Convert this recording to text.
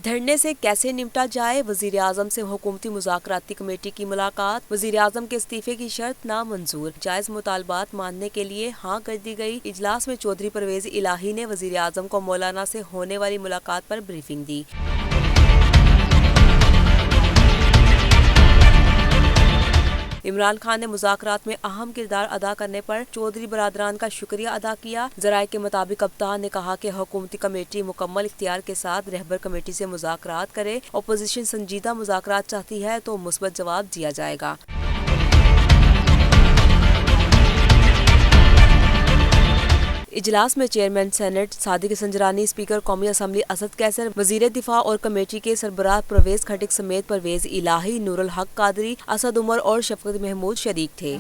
دھرنے سے کیسے نمٹا جائے، وزیر اعظم سے حکومتی مذاکراتی کمیٹی کی ملاقات، وزیر اعظم کے استعفے کی شرط نامنظور، جائز مطالبات ماننے کے لیے ہاں کر دی گئی۔ اجلاس میں چودھری پرویز الہی نے وزیر اعظم کو مولانا سے ہونے والی ملاقات پر بریفنگ دی۔ عمران خان نے مذاکرات میں اہم کردار ادا کرنے پر چودھری برادران کا شکریہ ادا کیا۔ ذرائع کے مطابق کپتان نے کہا کہ حکومتی کمیٹی مکمل اختیار کے ساتھ رہبر کمیٹی سے مذاکرات کرے، اپوزیشن سنجیدہ مذاکرات چاہتی ہے تو مثبت جواب دیا جائے گا۔ اجلاس میں chairman senate Sadiq Sanjrani, speaker قومی اسمبلی اسد قیصر، وزیر دفاع اور کمیٹی کے سربراہ پرویز خٹک سمیت پرویز الہی، نور الحق قادری، اسد عمر اور شفقت محمود شریک تھے۔